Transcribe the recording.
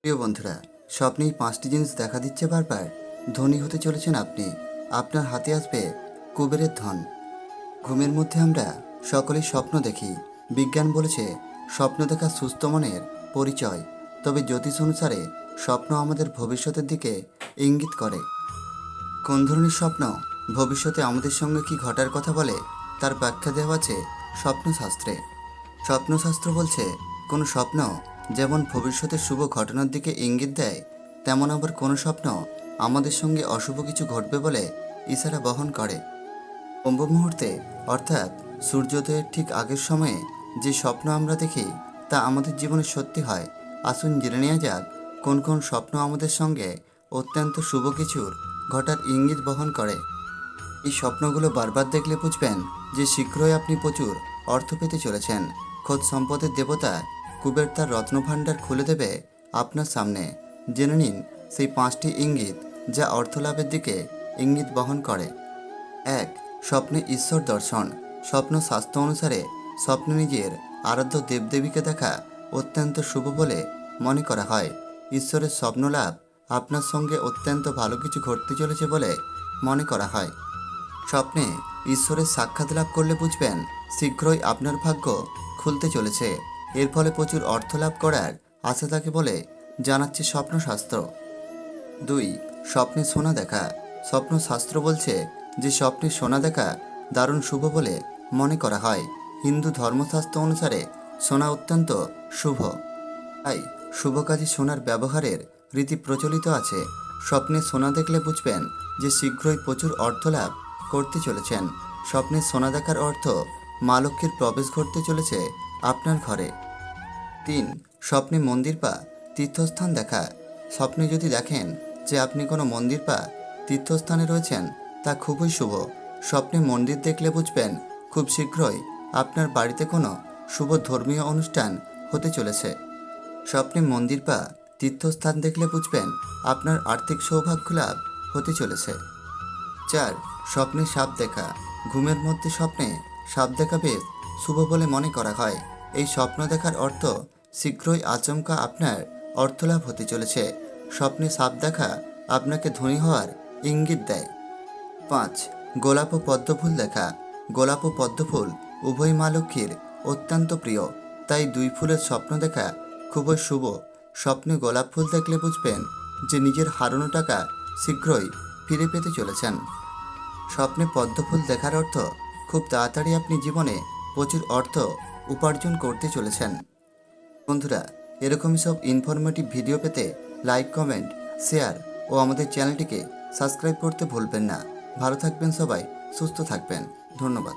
প্রিয় বন্ধুরা, স্বপ্নেই 5টি জিনিস দেখা দিচ্ছে বারবার। ধনী হতে চলেছেন আপনি। আপনার হাতে আসবে কুবেরের ধন। ঘুমের মধ্যে আমরা সকলেই স্বপ্ন দেখি। বিজ্ঞান বলেছে স্বপ্ন দেখা সুস্থ মনের পরিচয়। তবে জ্যোতিষ অনুসারে স্বপ্ন আমাদের ভবিষ্যতের দিকে ইঙ্গিত করে। কোন ধরনের স্বপ্ন ভবিষ্যতে আমাদের সঙ্গে কি ঘটার কথা বলে তার ব্যাখ্যা দেওয়া আছে স্বপ্নশাস্ত্রে। স্বপ্নশাস্ত্র বলছে কোনো স্বপ্ন যেমন ভবিষ্যতের শুভ ঘটনার দিকে ইঙ্গিত দেয়, তেমন আবার কোনো স্বপ্ন আমাদের সঙ্গে অশুভ কিছু ঘটবে বলে ইশারা বহন করে। ব্রহ্ম মুহূর্তে অর্থাৎ সূর্যোদয়ের ঠিক আগের সময়ে যে স্বপ্ন আমরা দেখি তা আমাদের জীবনে সত্যি হয়। আসুন জেনে নেওয়া যাক কোন কোন স্বপ্ন আমাদের সঙ্গে অত্যন্ত শুভ কিছুর ঘটার ইঙ্গিত বহন করে। এই স্বপ্নগুলো বারবার দেখলে বুঝবেন যে শীঘ্রই আপনি প্রচুর অর্থ পেতে চলেছেন। খোদ সম্পদের দেবতা কুবের তার রত্নভাণ্ডার খুলে দেবে আপনার সামনে। জেনে নিন সেই 5টি ইঙ্গিত যা অর্থ লাভের দিকে ইঙ্গিত বহন করে। 1. স্বপ্নে ঈশ্বর দর্শন। স্বপ্ন শাস্ত্র অনুসারে স্বপ্নে নিজের আরাধ্য দেবদেবীকে দেখা অত্যন্ত শুভ বলে মনে করা হয়। ঈশ্বরের স্বপ্ন লাভ আপনার সঙ্গে অত্যন্ত ভালো কিছু ঘটতে চলেছে বলে মনে করা হয়। স্বপ্নে ঈশ্বরের সাক্ষাৎ লাভ করলে বুঝবেন শীঘ্রই আপনার ভাগ্য খুলতে চলেছে। এর ফলে প্রচুর অর্থ লাভ করার আশা থাকে বলে জানাচ্ছে স্বপ্নশাস্ত্র। 2. স্বপ্নে সোনা দেখা। স্বপ্নশাস্ত্র বলছে যে স্বপ্নে সোনা দেখা দারুণ শুভ বলে মনে করা হয়। হিন্দু ধর্মশাস্ত্র অনুসারে সোনা অত্যন্ত শুভ, তাই শুভ কাজে সোনার ব্যবহারের রীতি প্রচলিত আছে। স্বপ্নে সোনা দেখলে বুঝবেন যে শীঘ্রই প্রচুর অর্থ লাভ করতে চলেছেন। স্বপ্নে সোনা দেখার অর্থ মা লক্ষ্মীর প্রবেশ ঘটতে চলেছে আপনার ঘরে। 3. স্বপ্নে মন্দির বা তীর্থস্থান দেখা। স্বপ্নে যদি দেখেন যে আপনি কোনো মন্দির বা তীর্থস্থানে রয়েছেন তা খুবই শুভ। স্বপ্নে মন্দির দেখলে বুঝবেন খুব শীঘ্রই আপনার বাড়িতে কোনো শুভ ধর্মীয় অনুষ্ঠান হতে চলেছে। স্বপ্নে মন্দির বা তীর্থস্থান দেখলে বুঝবেন আপনার আর্থিক সৌভাগ্য লাভ হতে চলেছে। 4. স্বপ্নে সাপ দেখা। ঘুমের মধ্যে স্বপ্নে সাপ দেখা বেশ শুভ বলে মনে করা হয়। এই স্বপ্ন দেখার অর্থ শীঘ্রই আচমকা আপনার অর্থলাভ হতে চলেছে। স্বপ্নে সাপ দেখা আপনাকে ধনী হওয়ার ইঙ্গিত দেয়। 5. গোলাপ ও পদ্মফুল দেখা। গোলাপ ও পদ্মফুল উভয় মা লক্ষ্মীর অত্যন্ত প্রিয়, তাই দুই ফুলের স্বপ্ন দেখা খুবই শুভ। স্বপ্নে গোলাপ ফুল দেখলে বুঝবেন যে নিজের হারানো টাকা শীঘ্রই ফিরে পেতে চলেছেন। স্বপ্নে পদ্মফুল দেখার অর্থ খুব তাড়াতাড়ি আপনি জীবনে প্রচুর অর্থ উপার্জন করতে চলেছেন। বন্ধুরা, এরকমই সব ইনফরমেটিভ ভিডিও পেতে লাইক, কমেন্ট, শেয়ার ও আমাদের চ্যানেলটিকে সাবস্ক্রাইব করতে ভুলবেন না। ভালো থাকবেন সবাই, সুস্থ থাকবেন। ধন্যবাদ।